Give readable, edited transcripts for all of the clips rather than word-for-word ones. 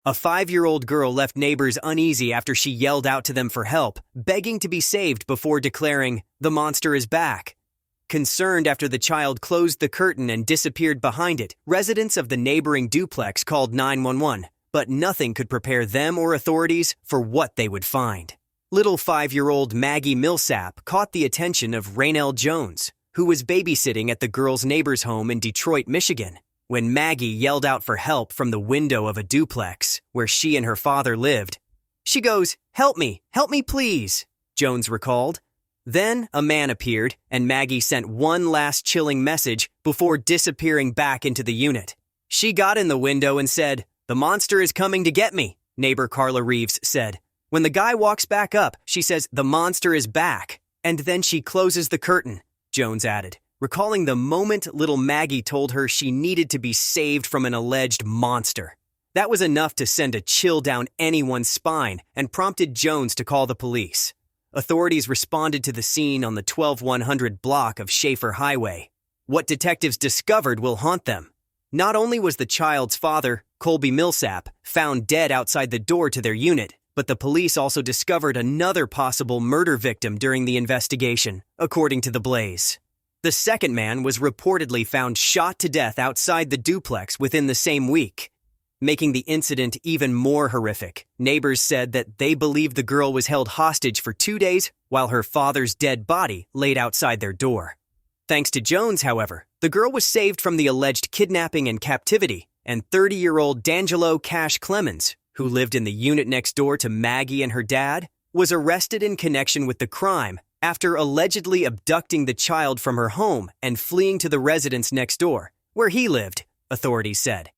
A 5-year-old girl left neighbors uneasy after she yelled out to them for help, begging to be saved before declaring, "The monster is back." Concerned after the child closed the curtain and disappeared behind it, residents of the neighboring duplex called 911, but nothing could prepare them or authorities for what they would find. Little 5-year-old Maggie Millsap caught the attention of Raynell Jones, who was babysitting at the girl's neighbor's home in Detroit, Michigan, when Maggie yelled out for help from the window of a duplex where she and her father lived. She goes, help me please," Jones recalled. Then a man appeared, and Maggie sent one last chilling message before disappearing back into the unit. "She got in the window and said, 'The monster is coming to get me,'" neighbor Carla Reeves said. "When the guy walks back up, she says, 'The monster is back,' and then she closes the curtain," Jones added, recalling the moment little Maggie told her she needed to be saved from an alleged monster. That was enough to send a chill down anyone's spine and prompted Jones to call the police. Authorities responded to the scene on the 12100 block of Schaefer Highway. What detectives discovered will haunt them. Not only was the child's father, Colby Millsap, found dead outside the door to their unit, but the police also discovered another possible murder victim during the investigation, according to the Blaze. The second man was reportedly found shot to death outside the duplex within the same week. Making the incident even more horrific, neighbors said that they believed the girl was held hostage for 2 days while her father's dead body laid outside their door. Thanks to Jones, however, the girl was saved from the alleged kidnapping and captivity, and 30-year-old D'Angelo Cash Clemens, who lived in the unit next door to Maggie and her dad, was arrested in connection with the crime after allegedly abducting the child from her home and fleeing to the residence next door, where he lived, authorities said.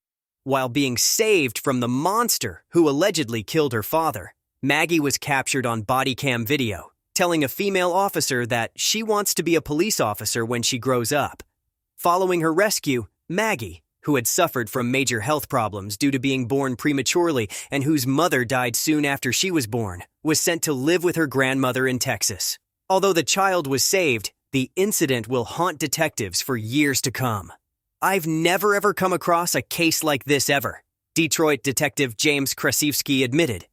While being saved from the monster who allegedly killed her father, Maggie was captured on body cam video, telling a female officer that she wants to be a police officer when she grows up. Following her rescue, Maggie, who had suffered from major health problems due to being born prematurely and whose mother died soon after she was born, was sent to live with her grandmother in Texas. Although the child was saved, the incident will haunt detectives for years to come. "I've never ever come across a case like this ever," Detroit detective James Krasiewski admitted.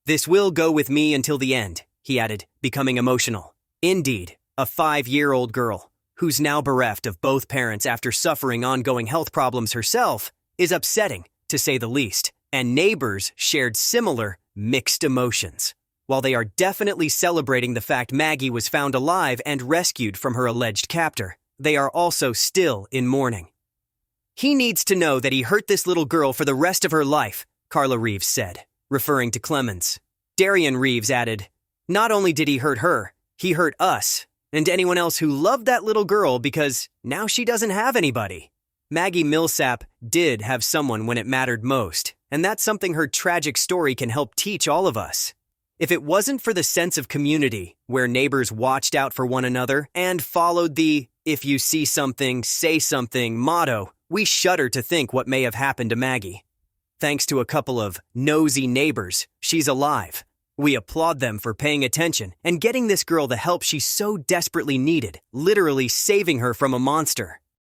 "This will go with me until the end," he added, becoming emotional. Indeed, a 5-year-old girl, who's now bereft of both parents after suffering ongoing health problems herself, is upsetting, to say the least, and neighbors shared similar, mixed emotions. While they are definitely celebrating the fact Maggie was found alive and rescued from her alleged captor, they are also still in mourning. "He needs to know that he hurt this little girl for the rest of her life," Carla Reeves said, referring to Clemens. Darian Reeves added, "Not only did he hurt her, he hurt us, and anyone else who loved that little girl because now she doesn't have anybody." Maggie Millsap did have someone when it mattered most, and that's something her tragic story can help teach all of us. If it wasn't for the sense of community, where neighbors watched out for one another and followed the "if you see something, say something" motto, we shudder to think what may have happened to Maggie. Thanks to a couple of nosy neighbors, she's alive. We applaud them for paying attention and getting this girl the help she so desperately needed, literally saving her from a monster.